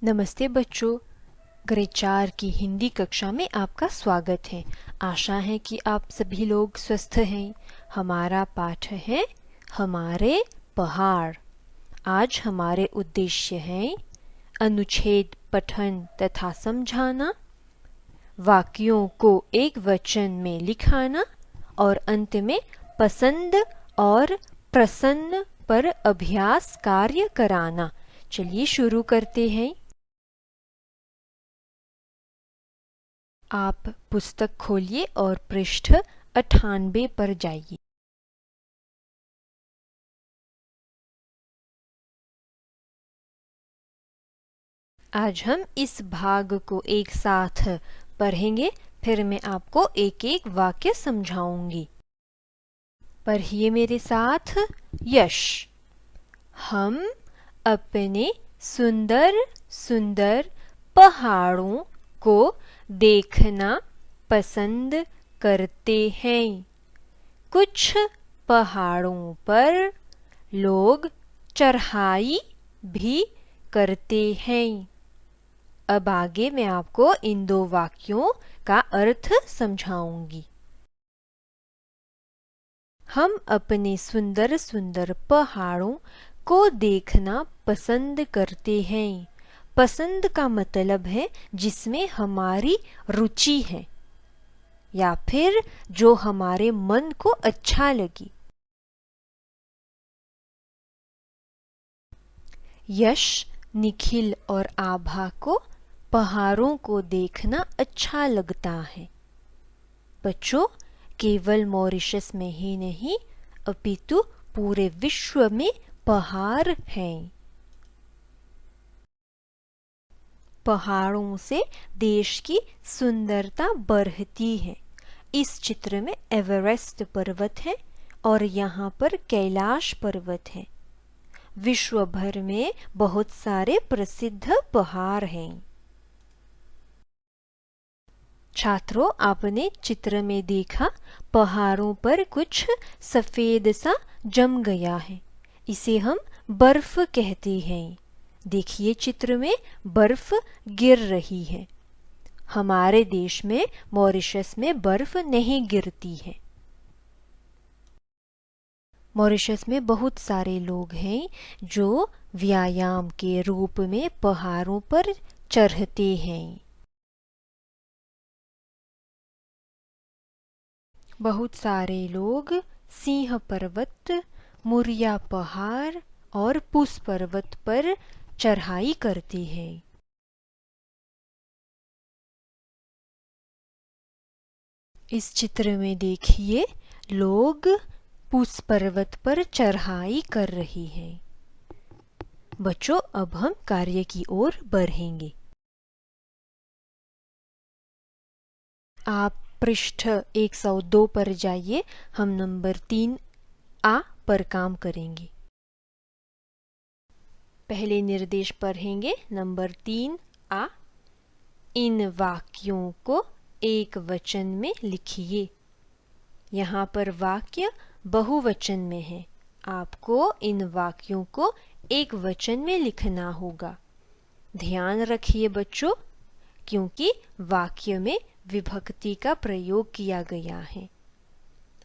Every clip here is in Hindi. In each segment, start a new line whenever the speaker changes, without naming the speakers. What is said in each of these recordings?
नमस्ते बच्चों, ग्रेड 4 की हिंदी कक्षा में आपका स्वागत है। आशा है कि आप सभी लोग स्वस्थ हैं। हमारा पाठ है हमारे पहाड़। आज हमारे उद्देश्य हैं अनुच्छेद पठन तथा समझाना, वाक्यों को एक वचन में लिखाना और अंत में पसंद और प्रसन्न पर अभ्यास कार्य कराना। चलिए शुरू करते हैं। आप पुस्तक खोलिए और पृष्ठ 98 पर जाइए। आज हम इस भाग को एक साथ पढ़ेंगे, फिर मैं आपको एक एक वाक्य समझाऊंगी। पढ़िए मेरे साथ। यश। हम अपने सुंदर सुंदर पहाड़ों को देखना पसंद करते हैं। कुछ पहाड़ों पर लोग चढ़ाई भी करते हैं। अब आगे मैं आपको इन दो वाक्यों का अर्थ समझाऊंगी। हम अपने सुंदर सुंदर पहाड़ों को देखना पसंद करते हैं। पसंद का मतलब है जिसमें हमारी रुचि है या फिर जो हमारे मन को अच्छा लगे। यश, निखिल और आभा को पहाड़ों को देखना अच्छा लगता है। बच्चों, केवल मॉरिशस में ही नहीं अपितु पूरे विश्व में पहाड़ हैं। पहाड़ों से देश की सुंदरता बढ़ती है। इस चित्र में एवरेस्ट पर्वत है और यहाँ पर कैलाश पर्वत है। विश्व भर में बहुत सारे प्रसिद्ध पहाड़ हैं। छात्रों, आपने चित्र में देखा पहाड़ों पर कुछ सफेद सा जम गया है। इसे हम बर्फ कहते हैं। देखिए चित्र में बर्फ गिर रही है। हमारे देश में मॉरिशस में बर्फ नहीं गिरती है। मॉरिशस में बहुत सारे लोग हैं जो व्यायाम के रूप में पहाड़ों पर चढ़ते हैं। बहुत सारे लोग सिंह पर्वत, मुरिया पहाड़ और पुस पर्वत पर चढ़ाई करते हैं। इस चित्र में देखिए लोग पुस पर्वत पर चढ़ाई कर रही हैं। बच्चों, अब हम कार्य की ओर बढ़ेंगे। आप पृष्ठ 102 पर जाइए। हम नंबर 3 आ पर काम करेंगे। पहले निर्देश पढ़ेंगे। नंबर 3 आ। इन वाक्यों को एक वचन में लिखिए। यहाँ पर वाक्य बहुवचन में है। आपको इन वाक्यों को एक वचन में लिखना होगा। ध्यान रखिए बच्चों, क्योंकि वाक्य में विभक्ति का प्रयोग किया गया है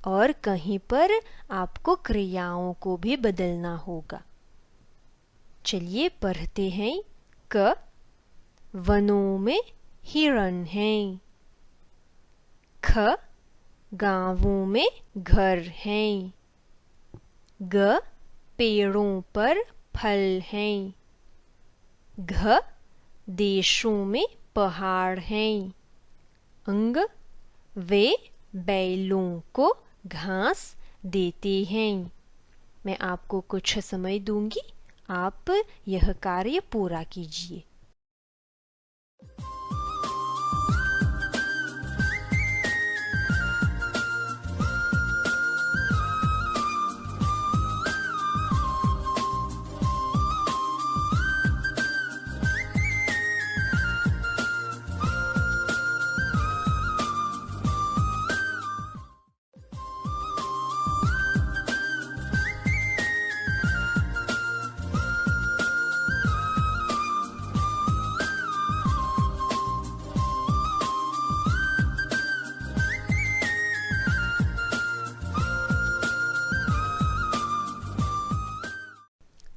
और कहीं पर आपको क्रियाओं को भी बदलना होगा। चलिए पढ़ते हैं। क, वनों में हिरण हैं। ख, गांवों में घर हैं। ग, पेड़ों पर फल हैं। घ, देशों में पहाड़ हैं। अंग, वे बैलों को घास देते हैं। मैं आपको कुछ समय दूंगी, आप यह कार्य पूरा कीजिए।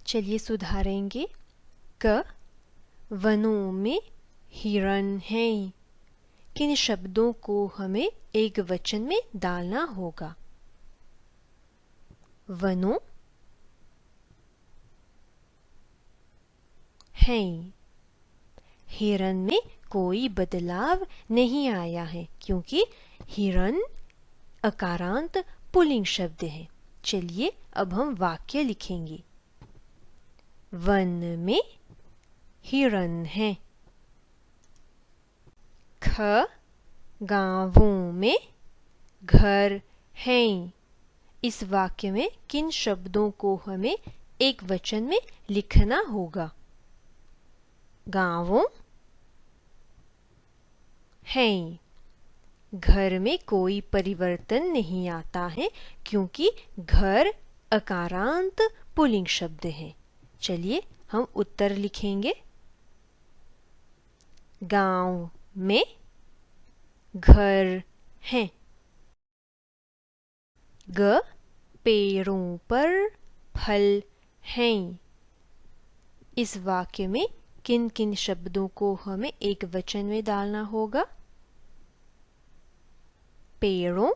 चलिए सुधारेंगे। क वनों में हिरण हैं। किन शब्दों को हमें एक वचन में डालना होगा? वनों हैं। हिरण में कोई बदलाव नहीं आया है क्योंकि हिरण अकारांत पुल्लिंग शब्द है। चलिए अब हम वाक्य लिखेंगे। वन में हिरण है। ख गांवों में घर हैं। इस वाक्य में किन शब्दों को हमें एक वचन में लिखना होगा? गांवों हैं। घर में कोई परिवर्तन नहीं आता है क्योंकि घर अकारांत पुल्लिंग शब्द है। चलिए हम उत्तर लिखेंगे। गांव में घर हैं। ग पेड़ों पर फल हैं। इस वाक्य में किन किन शब्दों को हमें एक वचन में डालना होगा? पेड़ों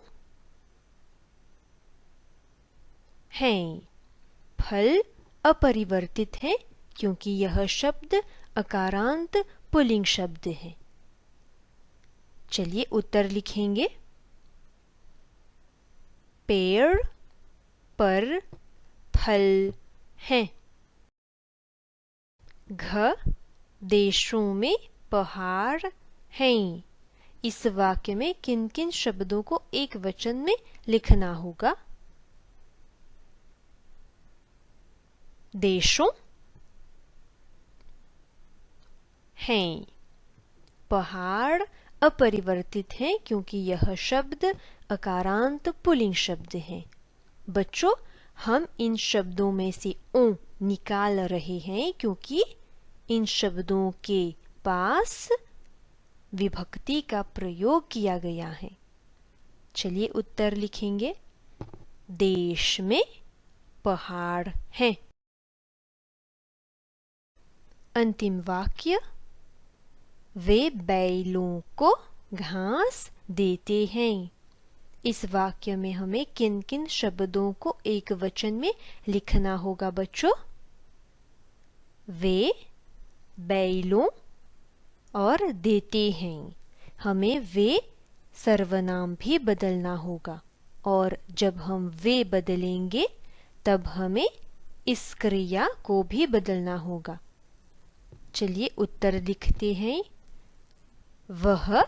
हैं। फल अपरिवर्तित है क्योंकि यह शब्द अकारांत पुल्लिंग शब्द है। चलिए उत्तर लिखेंगे। पेड़ पर फल हैं। घ देशों में पहाड़ हैं। इस वाक्य में किन किन शब्दों को एक वचन में लिखना होगा? देशों हैं। पहाड़ अपरिवर्तित है क्योंकि यह शब्द अकारांत पुल्लिंग शब्द है। बच्चों, हम इन शब्दों में से ओ निकाल रहे हैं क्योंकि इन शब्दों के पास विभक्ति का प्रयोग किया गया है। चलिए उत्तर लिखेंगे। देश में पहाड़ हैं। अंतिम वाक्य। वे बैलों को घास देते हैं। इस वाक्य में हमें किन किन शब्दों को एक वचन में लिखना होगा बच्चों? वे बैलों और देते हैं। हमें वे सर्वनाम भी बदलना होगा और जब हम वे बदलेंगे तब हमें इस क्रिया को भी बदलना होगा। चलिए उत्तर लिखते हैं। वह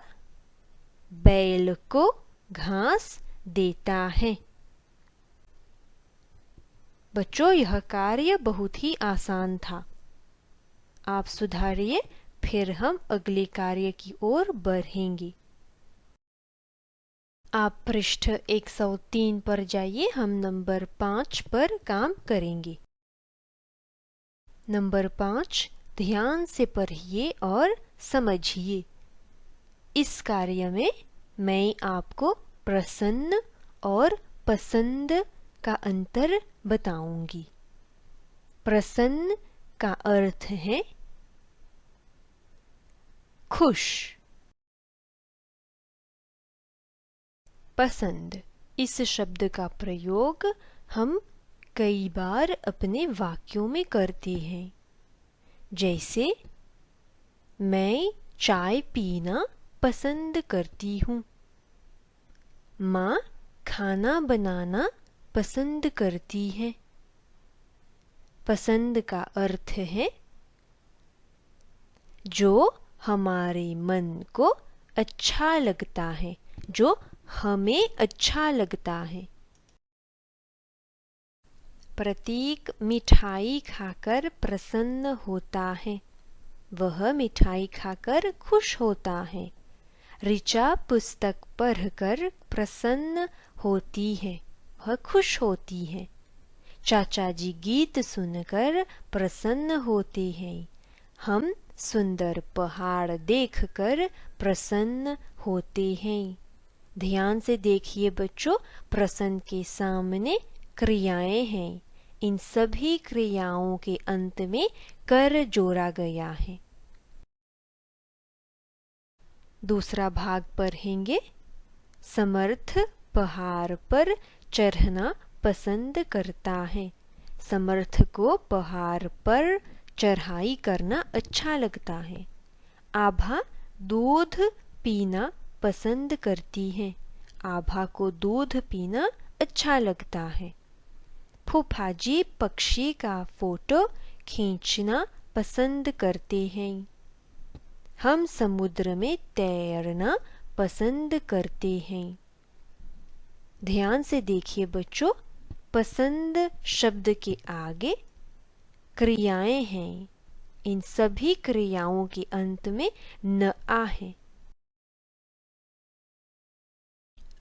बैल को घास देता है। बच्चों, यह कार्य बहुत ही आसान था। आप सुधारिए, फिर हम अगले कार्य की ओर बढ़ेंगे। आप पृष्ठ 103 पर जाइए। हम नंबर 5 पर काम करेंगे। नंबर 5, ध्यान से पढ़िए और समझिए। इस कार्य में मैं आपको प्रसन्न और पसंद का अंतर बताऊंगी। प्रसन्न का अर्थ है खुश। पसंद इस शब्द का प्रयोग हम कई बार अपने वाक्यों में करते हैं। जैसे मैं चाय पीना पसंद करती हूँ। माँ खाना बनाना पसंद करती है। पसंद का अर्थ है जो हमारे मन को अच्छा लगता है, जो हमें अच्छा लगता है। प्रतीक मिठाई खाकर प्रसन्न होता है। वह मिठाई खाकर खुश होता है। ऋचा पुस्तक पढ़कर प्रसन्न होती है, वह खुश होती है। चाचा जी गीत सुनकर प्रसन्न होते हैं। हम सुंदर पहाड़ देखकर प्रसन्न होते हैं। ध्यान से देखिए बच्चों, प्रसन्न के सामने क्रियाएं हैं। इन सभी क्रियाओं के अंत में कर जोड़ा गया है। दूसरा भाग पढ़ेंगे। समर्थ पहाड़ पर चढ़ना पसंद करता है। समर्थ को पहाड़ पर चढ़ाई करना अच्छा लगता है। आभा दूध पीना पसंद करती है। आभा को दूध पीना अच्छा लगता है। फूफाजी पक्षी का फोटो खींचना पसंद करते हैं। हम समुद्र में तैरना पसंद करते हैं। ध्यान से देखिए बच्चों, पसंद शब्द के आगे क्रियाएं हैं। इन सभी क्रियाओं के अंत में न आ है।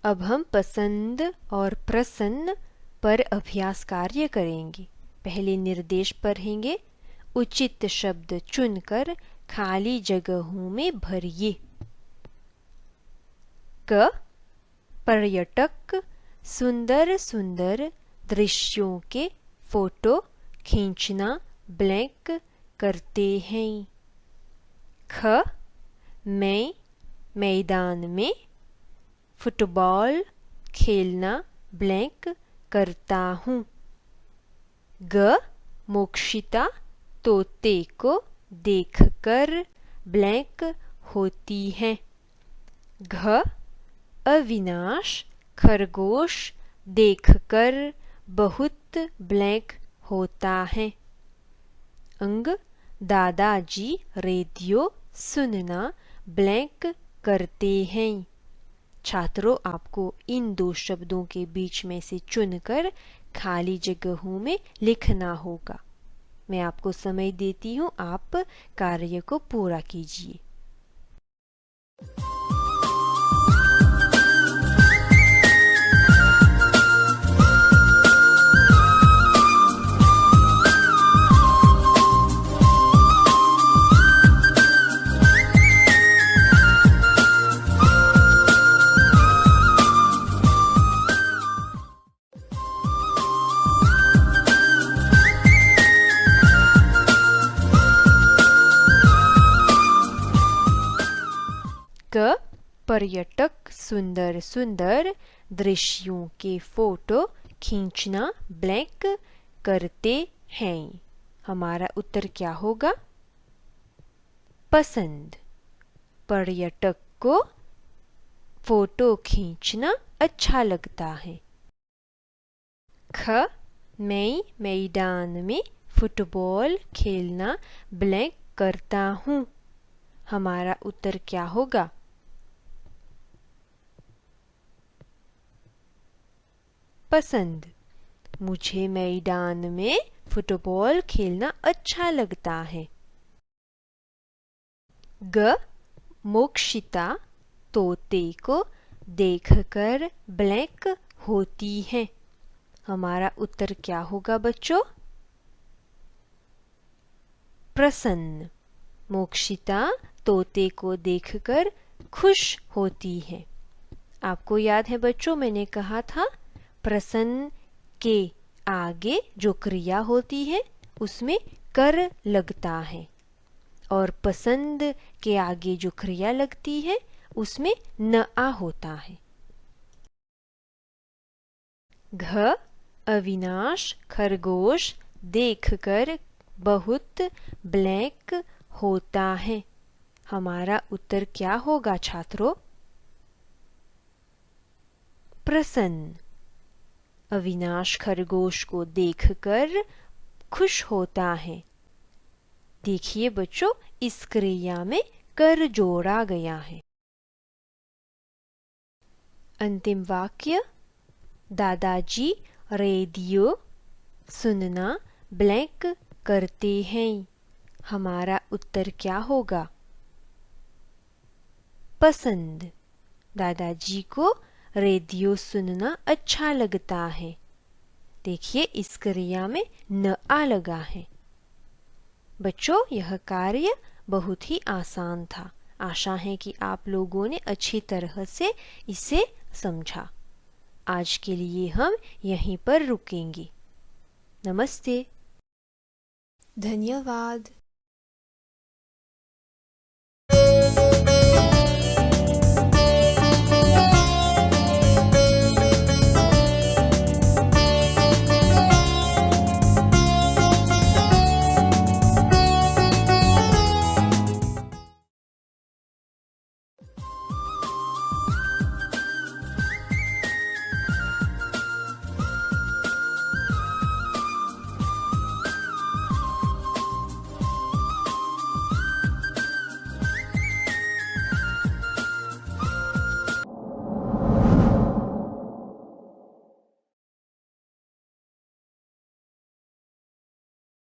अब हम पसंद और प्रसन्न पर अभ्यास कार्य करेंगे। पहले निर्देश पढ़ेंगे। उचित शब्द चुनकर खाली जगहों में भरिए। क पर्यटक सुंदर सुंदर दृश्यों के फोटो खींचना ब्लैंक करते हैं। ख मैं मैदान में फुटबॉल खेलना ब्लैंक करता हूँ। ग मोक्षिता तोते को देखकर ब्लैंक होती है। घ अविनाश खरगोश देखकर बहुत ब्लैंक होता है। अंग दादाजी रेडियो सुनना ब्लैंक करते हैं। छात्रों, आपको इन दो शब्दों के बीच में से चुनकर खाली जगहों में लिखना होगा। मैं आपको समय देती हूँ, आप कार्य को पूरा कीजिए। क पर्यटक सुंदर सुंदर दृश्यों के फोटो खींचना ब्लैंक करते हैं। हमारा उत्तर क्या होगा? पसंद। पर्यटक को फोटो खींचना अच्छा लगता है। ख मैं मैदान में फुटबॉल खेलना ब्लैंक करता हूँ। हमारा उत्तर क्या होगा? पसंद। मुझे मैदान में फुटबॉल खेलना अच्छा लगता है। ग मोक्षिता तोते को देखकर ब्लैंक होती है। हमारा उत्तर क्या होगा बच्चों? प्रसन्न। मोक्षिता तोते को देखकर खुश होती है। आपको याद है बच्चों, मैंने कहा था प्रसन्न के आगे जो क्रिया होती है उसमें कर लगता है, और पसंद के आगे जो क्रिया लगती है उसमें न आ होता है। घ अविनाश खरगोश देखकर बहुत ब्लैंक होता है। हमारा उत्तर क्या होगा छात्रों? प्रसन्न। अविनाश खरगोश को देखकर खुश होता है। देखिए बच्चों, इस क्रिया में कर जोड़ा गया है। अंतिम वाक्य। दादाजी रेडियो सुनना ब्लैंक करते हैं। हमारा उत्तर क्या होगा? पसंद। दादाजी को रेडियो सुनना अच्छा लगता है। देखिए, इस क्रिया में न आ लगा है। बच्चों, यह कार्य बहुत ही आसान था। आशा है कि आप लोगों ने अच्छी तरह से इसे समझा। आज के लिए हम यहीं पर रुकेंगे। नमस्ते।
धन्यवाद।